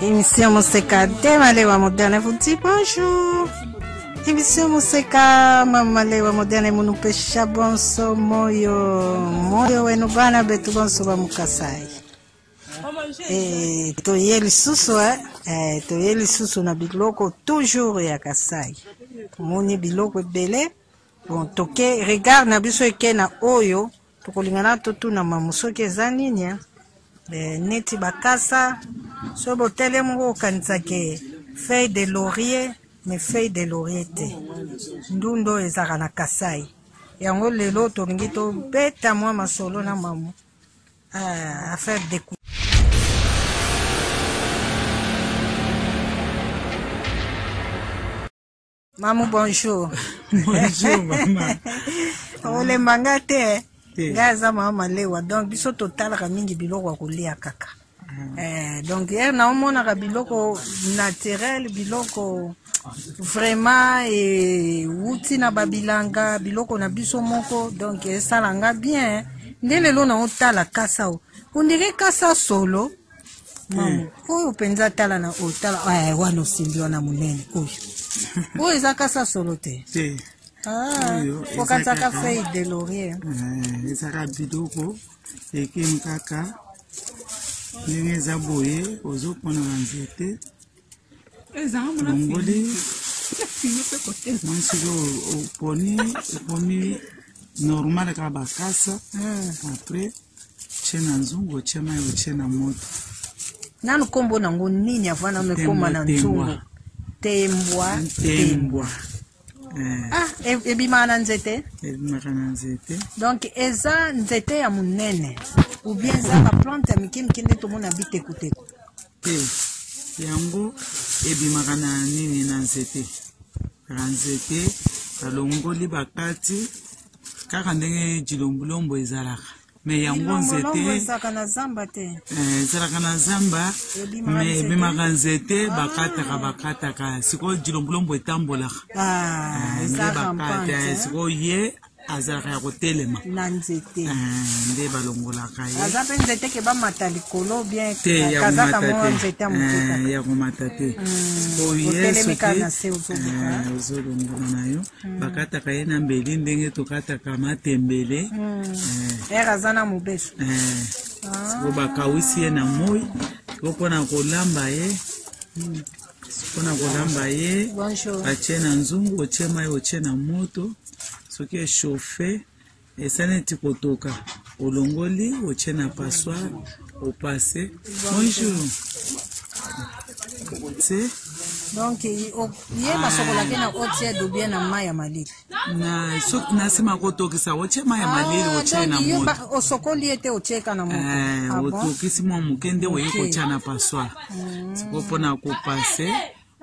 Émission Moseka Malewa Moderne vous dit bonjour. Émission Moseka Malewa Moderne munupesha bonso moyo wenu bana betu bonso ba mukasai. Toyeli susu na biloko toujours ya kasai. Moni biloko bele. Bon toke regard na biso ekena oyo tokolingana totu na mamusoki ezani nya. Neti bakasa so botele moko kanisa ke feuille de laurier mais feuille de laurier te ndundo ezaka na kasai yango lelo tolingi to beta mwa masolo na mamu à faire des coups. Mamu bonjour. Bonjour maman. Ole mangate gaza mama lewa donc biso total ka mingi biloko ya kolia kaka. Donc na omona ka biloko naturel biloko vraiment wuti na babilanga biloko na biso moko donc esalanga bien ndele lo na otala kasa o ondire kasa solo mamu oyo penza tala na otala wana simbiwa na munene oyo eza kasa solo te Pokansaka feuille de laurier. Ezaka biloko ekem kaka ndenge eza boye ozopona na nzete longoli mwansiko oponi normal ka bakasa après tie na nzungu otie mai otie na moto nanu kombo nango nini avana mekoma na nzungu tembwa. Ebimana nzete? Ebimana nzete. Donc, eza nzete ya munene. Ou bien eza la plante ya miki nde tomona bite kuteko. Yango ebimaka na nini na nzete. Nzete kalongoli bakati kaka ndenge jilombulombo ezalaka. Mais yango nzete ezalaka na zamba te. Ezalaka na zamba mais ebimaka nzete bakataka siko jilombulombo etambolaka. Bakata siko ye azalaka ya kotelema na nzete nde balongolaka ye azape nzete ke bamata likolo bien kazaka mo nzete ya motuka ya komata te oye soki ozolongola na yo bakataka ye na mbeli ndenge tokataka matembele aza na mobeso siko bakawisi ye na moi siko mpona kolamba ye batie na nzungu otie mai otie na moto soki echauffe esa neti kotoka olongoli otie na passoire opasse. Bonjour. C'est donc ye masokola ke na otie do bien na maya malili na sok na sima kotokisa otie maya malili otie na moto osokoli ete otieka na moto otokisi mwa mukende oye kotia na passoire sikopo na kopase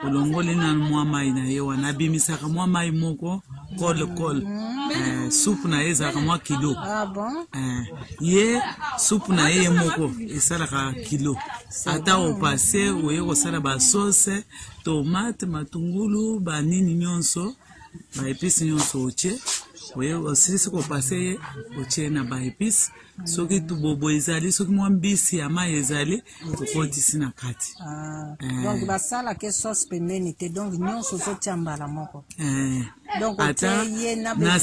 olongoli na mwa mai na ye wana bimisaka mwa mai moko kol soupe na ye ezalaka mwa kilo ye soupe na ye moko esalaka kilo ata opase oye kosala basauce tomate matungulu banini nyonso baepisi nyonso otie oye osilisi kopase ye otie na baepisi soki tubobo ezali soki mwa mbisi ya mai ezali tokotisi na kati donc basala ke sauce pembeni te donc nyonso ozotia mbala moko ata na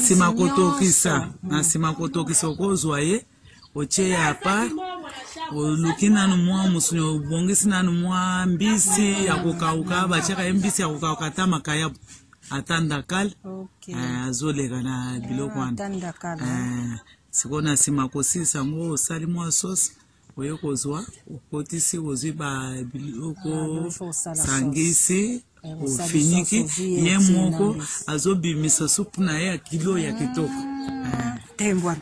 nsima kotokisa okozwa ye otie ya part oluki nanu mwa musuni obongisi nanu mwa mbisi ya kokauka batiaka ye mbisi ya kokauka ata makaya ata ndakala azoleka na biloko wana siko na nsima kosilisa yango osali mwa sauce oye kozwa okotisi ozwi babiloko sangisi ofiniki ye moko azobimisa supu na ye ya kilo ya kitoko tembwa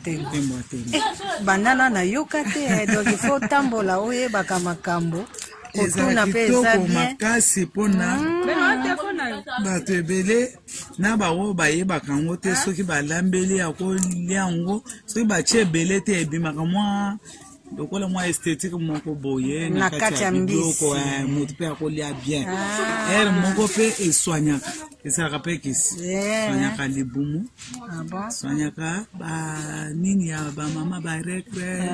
banana na yoka te donc il faut tambola oyebaka makambo kotuna mpe eza bien makasi mpona bato ebele na bawo bayebaka yango te soki balambeli ya kolia yango soki batie ebele te ebimaka mwa lokola mwa esthétique moko boye na kati ya biloko moto mpe akolia bien ere moko mpe eswanyaka esalaka mpe kisi eswanyaka libumu eswanyaka banini ya bamama barekre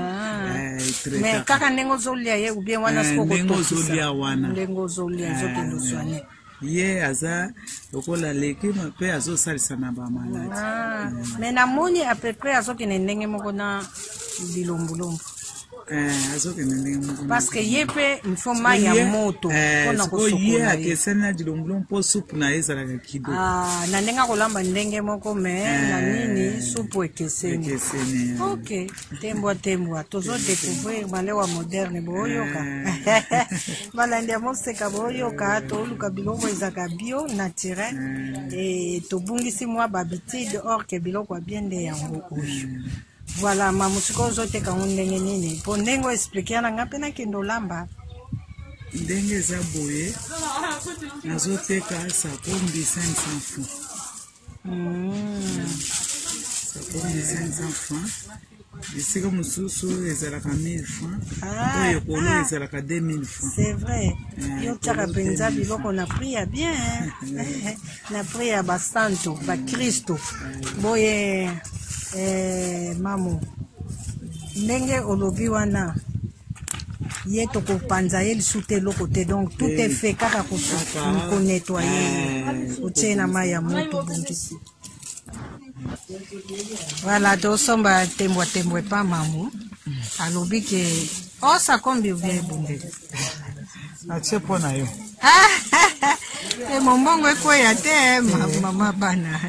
mais kaka ndenge ozolia ye ubien wana ndenge ozolia wana ndenge ozolia ezokende oswanye ye aza lokola leki mpe azosalisa na bamaladi mais namoni à peu près azokende ndenge moko na bilombulombo parce que ye pe il faut mai ya moto mpona kosokola akesani na dilombulo mpo supu na ye ezalaka kido na ndenge akolamba ndenge moko me na nini supu ekeseni ok tembwa tozodécouvrir malewa moderne booyoka balandi ya moseka booyoka toluka biloko ezalaka bio naturel e tobungisi mwa babitide or ke biloko abie nde yango oyo voilà mamusika ozoteka ngo ndenge nini po ndenge oexplike na nga mpe nakende olamba ndenge eza boye nazoteka sakombi 500 francs sakombi 500 francs esika mosusu ezalaka 1000 francs oyo ekolo ezalaka 2000 francs c'est vrai yo tiaka mpenza biloko na prix ya bien na prix ya basanto bakristo boye mamu ndenge olobi wana ye tokopanza ye lisu te eloko te donc tout est fait kaka konettoye otie na mai ya moto bongisi voilà tosomba tembwa epa mamu alobi ke osakombi ovia ebongeli atie mpo na yo mombongo ekweya te mama bana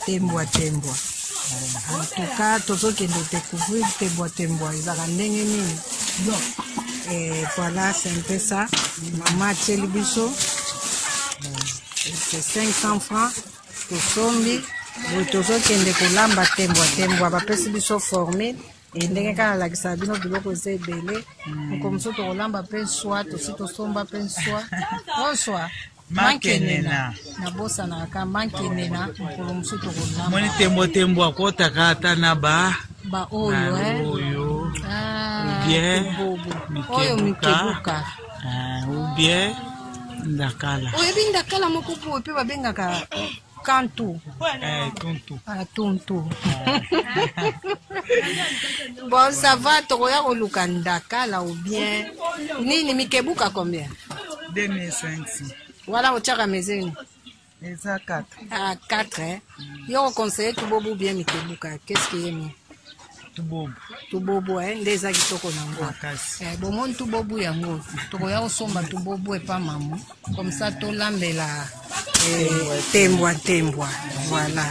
tembwa en tout cas tozokende découvrir tembwa ezalaka ndenge nini et voilà c'est un peu ça mama atieli biso c'est 500 francs tosombi boye tozokende kolamba tembwa bapesi biso formule ndenge kaka alakisaka bino biloko eza ebele moko mosusu tokolamba mpe swa tosi tosomba mpe swa oswa mankenena nabosanaka mankenena mokolo mosusu tokolamba moni tembo akotaka ata na oyo mikebuka ubie ndakala oyebi ndakala moko po mpe babengaka kantu tuntu bon ça va tokoya koluka ndakala ou bien nini mikebuka combien 2500 voilà otiaka mezeni eza 4 4 yo conseiller tubobu bien mikebuka qu'est-ce qui est mieux tubobu nde eza kitoko nango bomoni tubobu yango tokoya kosomba tubobu epa mamu comme ça tolambela tembwa voilà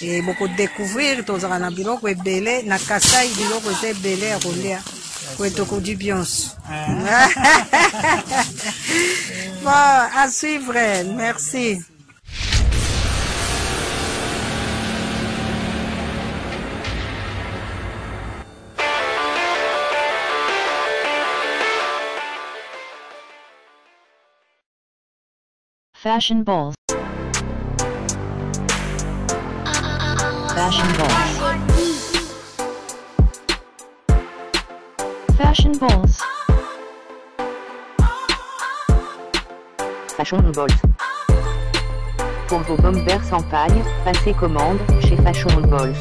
et beaucoup découvrir tozala na biloko ebele na Kasai biloko eza ebele ya kolia kwetokodi bionso. Bon, à suivre, merci. Fashion balls. Fashion balls. Fashion balls. Fashion balls. Pour vos bombers sans paille, passez commande chez Fashion balls.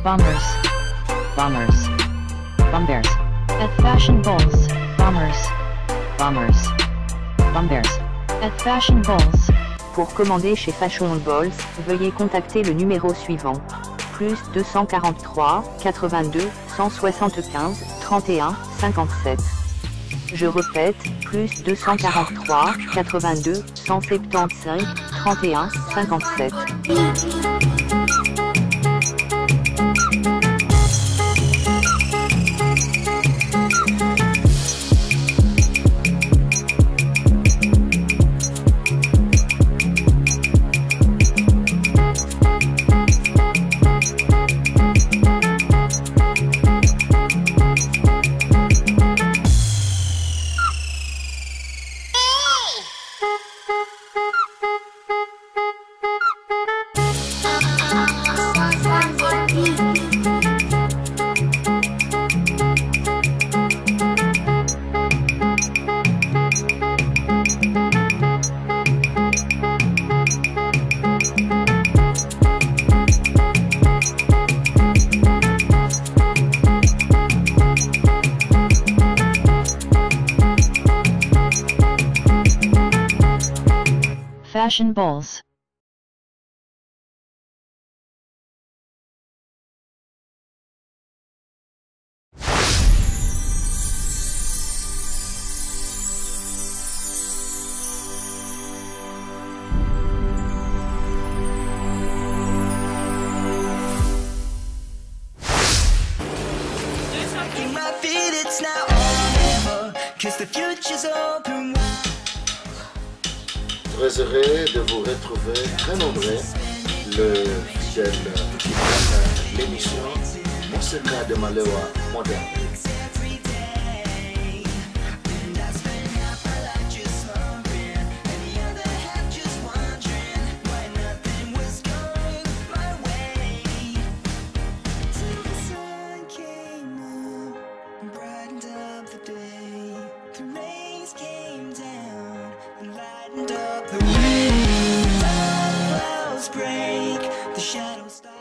Bombers. Bombers. Bombers. At Fashion balls. Bombers. Bombers. Bombers. At Fashion balls. Pour commander chez Fashion balls, veuillez contacter le numéro suivant. Plus 243 82 175 31 57. Je répète, plus 243 82 175 31 57. Fashion balls. My feet, it's now or never, 'cause the future's open wide. Très heureux de vous retrouver, très nombreux, le fidèle qui prend l'émission Monseka de Malewa moderne. The rain, clouds break, the shadows start.